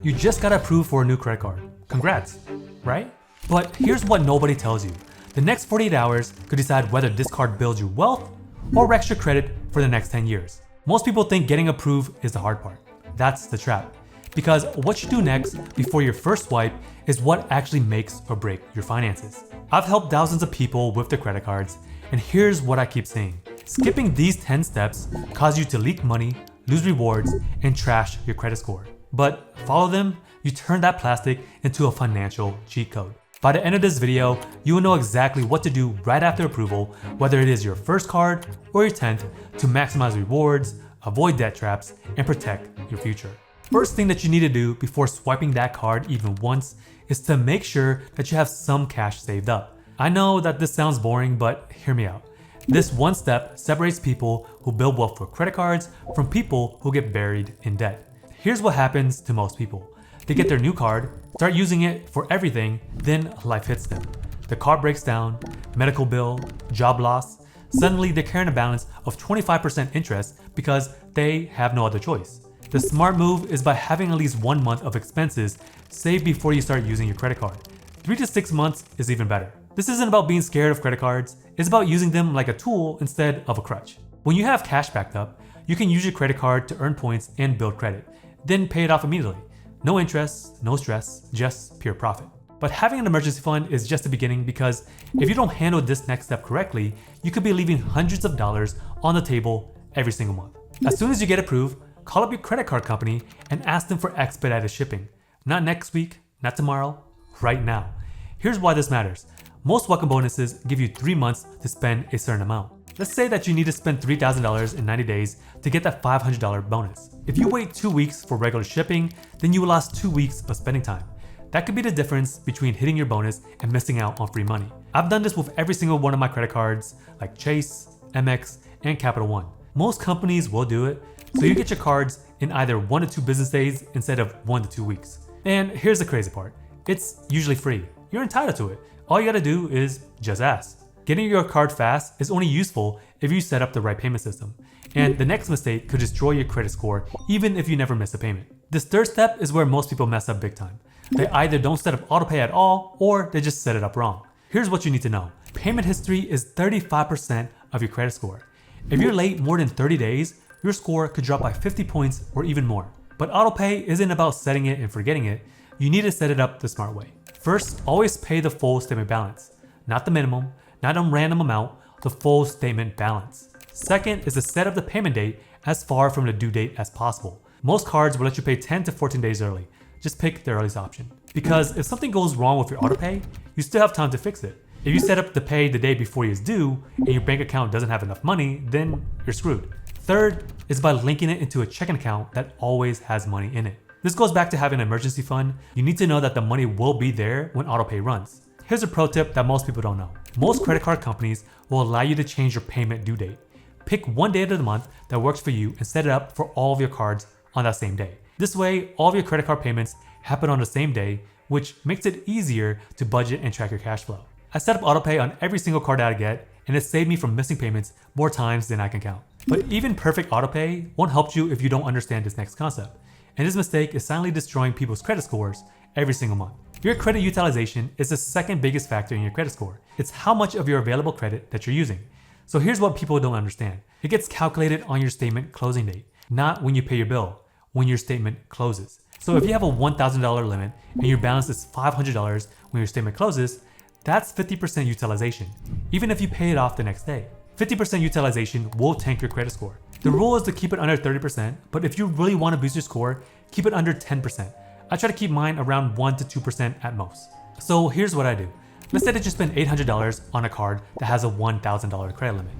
You just got approved for a new credit card. Congrats, right? But here's what nobody tells you. The next 48 hours could decide whether this card builds you wealth or wrecks your credit for the next 10 years. Most people think getting approved is the hard part. That's the trap. Because what you do next before your first swipe is what actually makes or breaks your finances. I've helped thousands of people with their credit cards, and here's what I keep saying. Skipping these 10 steps cause you to leak money, lose rewards, and trash your credit score. But follow them, you turn that plastic into a financial cheat code. By the end of this video, you will know exactly what to do right after approval, whether it is your first card or your 10th, to maximize rewards, avoid debt traps, and protect your future. First thing that you need to do before swiping that card even once is to make sure that you have some cash saved up. I know that this sounds boring, but hear me out. This one step separates people who build wealth for credit cards from people who get buried in debt. Here's what happens to most people. They get their new card, start using it for everything, then life hits them. The card breaks down, medical bill, job loss. Suddenly they're carrying a balance of 25% interest because they have no other choice. The smart move is by having at least 1 month of expenses saved before you start using your credit card. 3 to 6 months is even better. This isn't about being scared of credit cards, it's about using them like a tool instead of a crutch. When you have cash backed up, you can use your credit card to earn points and build credit, then pay it off immediately. No interest, no stress, just pure profit. But having an emergency fund is just the beginning, because if you don't handle this next step correctly, you could be leaving hundreds of dollars on the table every single month. As soon as you get approved, call up your credit card company and ask them for expedited shipping. Not next week, not tomorrow, right now. Here's why this matters. Most welcome bonuses give you 3 months to spend a certain amount. Let's say that you need to spend $3,000 in 90 days to get that $500 bonus. If you wait 2 weeks for regular shipping, then you will lose 2 weeks of spending time. That could be the difference between hitting your bonus and missing out on free money. I've done this with every single one of my credit cards, like Chase, Amex, and Capital One. Most companies will do it, so you get your cards in either 1 to 2 business days instead of 1 to 2 weeks. And here's the crazy part. It's usually free. You're entitled to it. All you gotta do is just ask. Getting your card fast is only useful if you set up the right payment system. And the next mistake could destroy your credit score even if you never miss a payment. This third step is where most people mess up big time. They either don't set up autopay at all, or they just set it up wrong. Here's what you need to know. Payment history is 35% of your credit score. If you're late more than 30 days, your score could drop by 50 points or even more. But autopay isn't about setting it and forgetting it. You need to set it up the smart way. First, always pay the full statement balance. Not the minimum, not a random amount, the full statement balance. Second is to set up the payment date as far from the due date as possible. Most cards will let you pay 10 to 14 days early. Just pick the earliest option. Because if something goes wrong with your autopay, you still have time to fix it. If you set up to pay the day before it's due and your bank account doesn't have enough money, then you're screwed. Third is by linking it into a checking account that always has money in it. This goes back to having an emergency fund. You need to know that the money will be there when autopay runs. Here's a pro tip that most people don't know. Most credit card companies will allow you to change your payment due date. Pick one day of the month that works for you and set it up for all of your cards on that same day. This way, all of your credit card payments happen on the same day, which makes it easier to budget and track your cash flow. I set up autopay on every single card that I get, and it saved me from missing payments more times than I can count. But even perfect autopay won't help you if you don't understand this next concept. And this mistake is silently destroying people's credit scores every single month. Your credit utilization is the second biggest factor in your credit score. It's how much of your available credit that you're using. So here's what people don't understand. It gets calculated on your statement closing date, not when you pay your bill, when your statement closes. So if you have a $1,000 limit and your balance is $500 when your statement closes, that's 50% utilization, even if you pay it off the next day. 50% utilization will tank your credit score. The rule is to keep it under 30%, but if you really want to boost your score, keep it under 10%. I try to keep mine around 1 to 2% at most. So here's what I do. Let's say that you spend $800 on a card that has a $1,000 credit limit.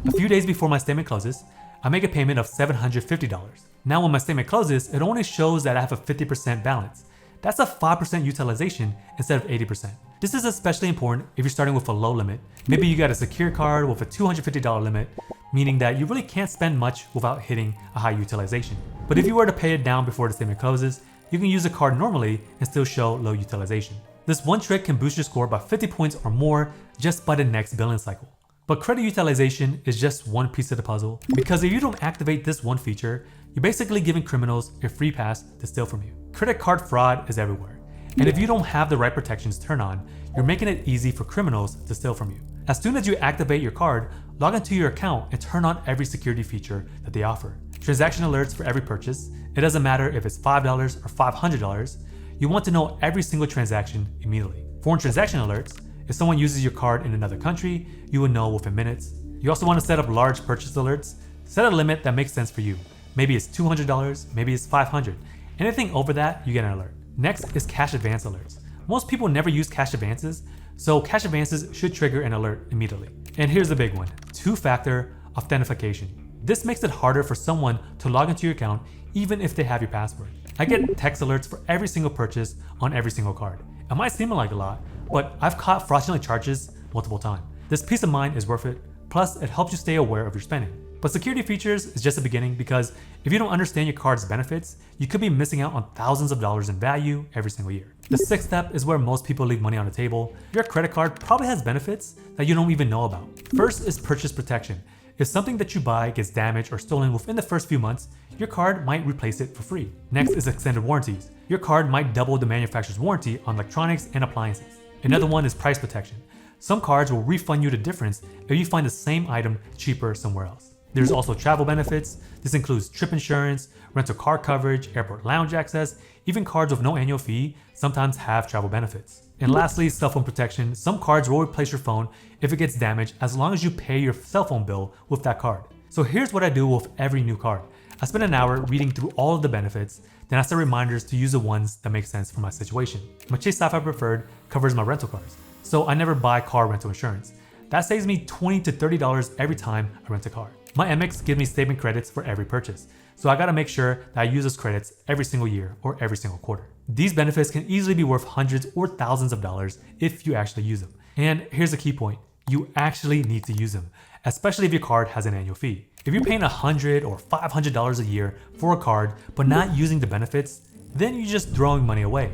A few days before my statement closes, I make a payment of $750. Now when my statement closes, it only shows that I have a 50% balance. That's a 5% utilization instead of 80%. This is especially important if you're starting with a low limit. Maybe you got a secure card with a $250 limit, meaning that you really can't spend much without hitting a high utilization. But if you were to pay it down before the statement closes, you can use the card normally and still show low utilization. This one trick can boost your score by 50 points or more just by the next billing cycle. But credit utilization is just one piece of the puzzle, because if you don't activate this one feature, You're basically giving criminals a free pass to steal from you. Credit card fraud is everywhere. And if you don't have the right protections turned on, you're making it easy for criminals to steal from you. As soon as you activate your card, log into your account and turn on every security feature that they offer. Transaction alerts for every purchase. It doesn't matter if it's $5 or $500. You want to know every single transaction immediately. Foreign transaction alerts. If someone uses your card in another country, you will know within minutes. You also want to set up large purchase alerts. Set a limit that makes sense for you. Maybe it's $200, maybe it's $500. Anything over that, you get an alert. Next is cash advance alerts. Most people never use cash advances, so cash advances should trigger an alert immediately. And here's the big one, two-factor authentication. This makes it harder for someone to log into your account even if they have your password. I get text alerts for every single purchase on every single card. It might seem like a lot, but I've caught fraudulent charges multiple times. This peace of mind is worth it, plus it helps you stay aware of your spending. But security features is just the beginning because if you don't understand your card's benefits, you could be missing out on thousands of dollars in value every single year. The sixth step is where most people leave money on the table. Your credit card probably has benefits that you don't even know about. First is purchase protection. If something that you buy gets damaged or stolen within the first few months, your card might replace it for free. Next is extended warranties. Your card might double the manufacturer's warranty on electronics and appliances. Another one is price protection. Some cards will refund you the difference if you find the same item cheaper somewhere else. There's also travel benefits. This includes trip insurance, rental car coverage, airport lounge access. Even cards with no annual fee sometimes have travel benefits. And lastly, cell phone protection. Some cards will replace your phone if it gets damaged as long as you pay your cell phone bill with that card. So here's what I do with every new card. I spend an hour reading through all of the benefits, then I set reminders to use the ones that make sense for my situation. My Chase Sapphire Preferred covers my rental cars, so I never buy car rental insurance. That saves me $20 to $30 every time I rent a car. My Amex gives me statement credits for every purchase, so I gotta make sure that I use those credits every single year or every single quarter. These benefits can easily be worth hundreds or thousands of dollars if you actually use them. And here's the key point, you actually need to use them, especially if your card has an annual fee. If you're paying $100 or $500 a year for a card but not using the benefits, then you're just throwing money away.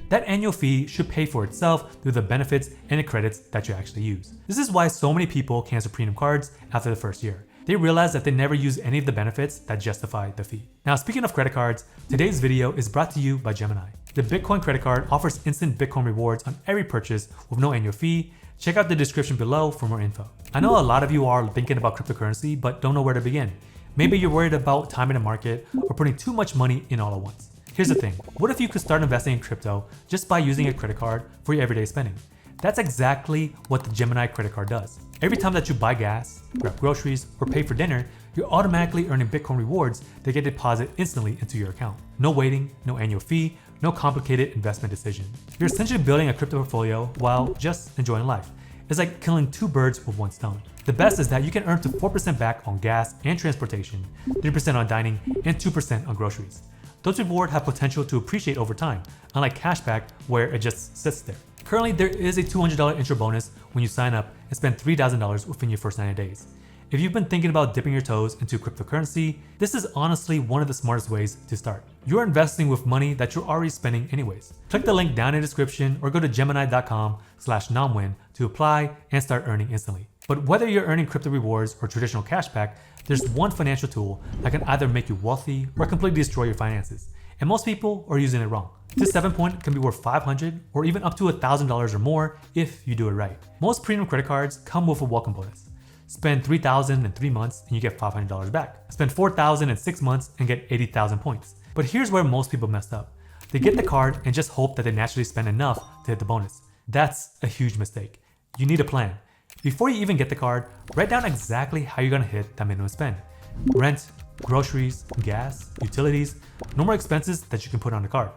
That annual fee should pay for itself through the benefits and the credits that you actually use. This is why so many people cancel premium cards after the first year. They realize that they never use any of the benefits that justify the fee. Now, speaking of credit cards, today's video is brought to you by Gemini. The Bitcoin credit card offers instant Bitcoin rewards on every purchase with no annual fee. Check out the description below for more info. I know a lot of you are thinking about cryptocurrency but don't know where to begin. Maybe you're worried about timing the market or putting too much money in all at once. Here's the thing, what if you could start investing in crypto just by using a credit card for your everyday spending? That's exactly what the Gemini credit card does. Every time that you buy gas, grab groceries, or pay for dinner, you're automatically earning Bitcoin rewards that get deposited instantly into your account. No waiting, no annual fee, no complicated investment decision. You're essentially building a crypto portfolio while just enjoying life. It's like killing two birds with one stone. The best is that you can earn to 4% back on gas and transportation, 3% on dining, and 2% on groceries. Those rewards have potential to appreciate over time, unlike cashback where it just sits there. Currently, there is a $200 intro bonus when you sign up and spend $3,000 within your first 90 days. If you've been thinking about dipping your toes into cryptocurrency, this is honestly one of the smartest ways to start. You're investing with money that you're already spending anyways. Click the link down in the description or go to gemini.com/namwin to apply and start earning instantly. But whether you're earning crypto rewards or traditional cashback, there's one financial tool that can either make you wealthy or completely destroy your finances. And most people are using it wrong. This 7-point can be worth $500 or even up to $1,000 or more if you do it right. Most premium credit cards come with a welcome bonus. Spend $3,000 in 3 months and you get $500 back. Spend $4,000 in 6 months and get 80,000 points. But here's where most people messed up. They get the card and just hope that they naturally spend enough to hit the bonus. That's a huge mistake. You need a plan. Before you even get the card, write down exactly how you're gonna hit that minimum spend. Rent, groceries, gas, utilities, normal expenses that you can put on the card.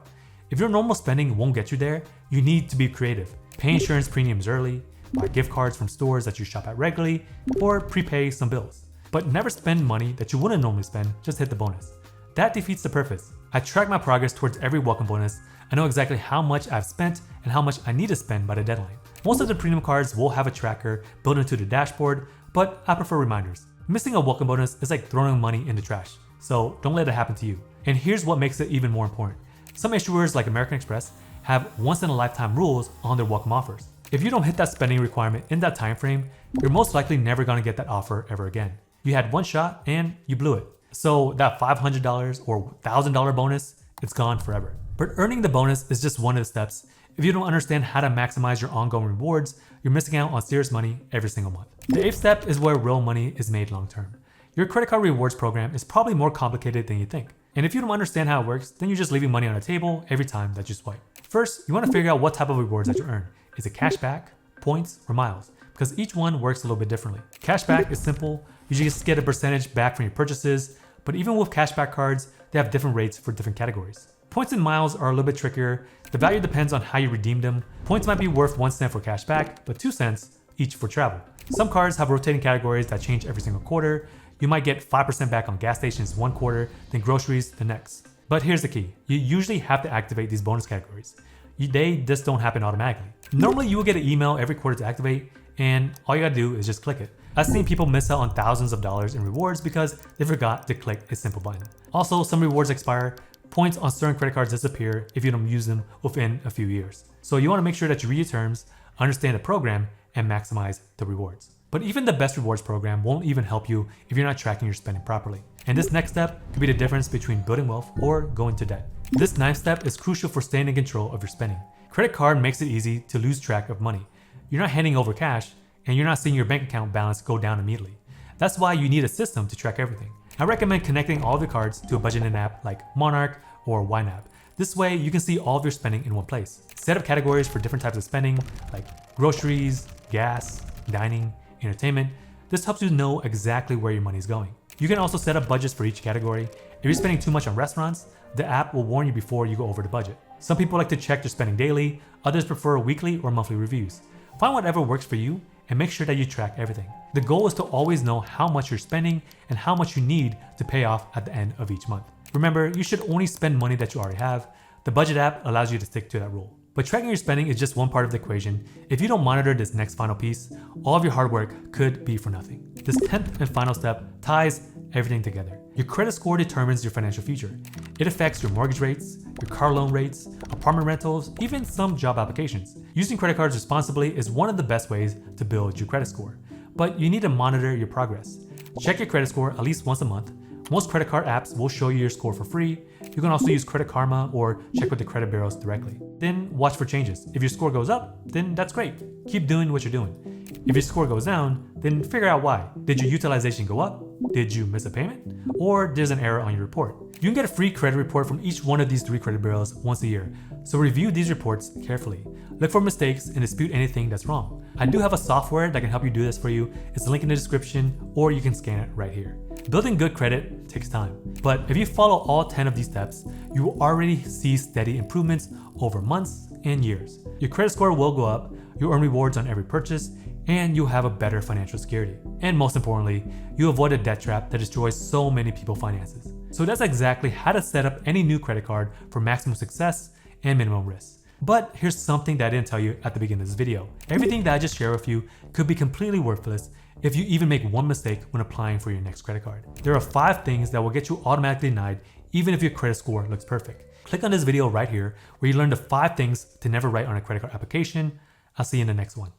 If your normal spending won't get you there, you need to be creative. Pay insurance premiums early, buy gift cards from stores that you shop at regularly, or prepay some bills. But never spend money that you wouldn't normally spend, just hit the bonus. That defeats the purpose. I track my progress towards every welcome bonus. I know exactly how much I've spent and how much I need to spend by the deadline. Most of the premium cards will have a tracker built into the dashboard, but I prefer reminders. Missing a welcome bonus is like throwing money in the trash, so don't let it happen to you. And here's what makes it even more important. Some issuers like American Express have once-in-a-lifetime rules on their welcome offers. If you don't hit that spending requirement in that time frame, you're most likely never gonna get that offer ever again. You had one shot and you blew it. So that $500 or $1,000 bonus, it's gone forever. But earning the bonus is just one of the steps. If you don't understand how to maximize your ongoing rewards, you're missing out on serious money every single month. The 8th step is where real money is made long term. Your credit card rewards program is probably more complicated than you think. And if you don't understand how it works, then you're just leaving money on the table every time that you swipe. First, you want to figure out what type of rewards that you earn. Is it cashback, points, or miles? Because each one works a little bit differently. Cashback is simple. You just get a percentage back from your purchases. But even with cashback cards, they have different rates for different categories. Points and miles are a little bit trickier. The value depends on how you redeem them. Points might be worth 1 cent for cashback, but 2 cents each for travel. Some cards have rotating categories that change every single quarter. You might get 5% back on gas stations one quarter, then groceries the next. But here's the key. You usually have to activate these bonus categories. They just don't happen automatically. Normally you will get an email every quarter to activate, and all you gotta do is just click it. I've seen people miss out on thousands of dollars in rewards because they forgot to click a simple button. Also, some rewards expire. Points on certain credit cards disappear if you don't use them within a few years. So you want to make sure that you read your terms, understand the program, and maximize the rewards. But even the best rewards program won't even help you if you're not tracking your spending properly. And this next step could be the difference between building wealth or going to debt. This 9th step is crucial for staying in control of your spending. Credit card makes it easy to lose track of money. You're not handing over cash, and you're not seeing your bank account balance go down immediately. That's why you need a system to track everything. I recommend connecting all of your cards to a budgeting app like Monarch or YNAB. This way you can see all of your spending in one place. Set up categories for different types of spending like groceries, gas, dining, entertainment. This helps you know exactly where your money is going. You can also set up budgets for each category. If you're spending too much on restaurants, the app will warn you before you go over the budget. Some people like to check their spending daily, others prefer weekly or monthly reviews. Find whatever works for you and make sure that you track everything. The goal is to always know how much you're spending and how much you need to pay off at the end of each month. Remember, you should only spend money that you already have. The budget app allows you to stick to that rule. But tracking your spending is just one part of the equation. If you don't monitor this next final piece, all of your hard work could be for nothing. This 10th and final step ties everything together. Your credit score determines your financial future. It affects your mortgage rates, your car loan rates, apartment rentals, even some job applications. Using credit cards responsibly is one of the best ways to build your credit score. But you need to monitor your progress. Check your credit score at least once a month. Most credit card apps will show you your score for free. You can also use Credit Karma or check with the credit bureaus directly. Then watch for changes. If your score goes up, then that's great. Keep doing what you're doing. If your score goes down, then figure out why. Did your utilization go up? Did you miss a payment? Or there's an error on your report? You can get a free credit report from each one of these 3 credit bureaus once a year. So review these reports carefully. Look for mistakes and dispute anything that's wrong. I do have a software that can help you do this for you. It's linked in the description, or you can scan it right here. Building good credit takes time, but if you follow all 10 of these steps, you will already see steady improvements over months and years. Your credit score will go up, you'll earn rewards on every purchase, and you'll have a better financial security. And most importantly, you avoid a debt trap that destroys so many people's finances. So that's exactly how to set up any new credit card for maximum success and minimum risk. But here's something that I didn't tell you at the beginning of this video. Everything that I just shared with you could be completely worthless if you even make one mistake when applying for your next credit card. There are 5 things that will get you automatically denied even if your credit score looks perfect. Click on this video right here where you learn the 5 things to never write on a credit card application. I'll see you in the next one.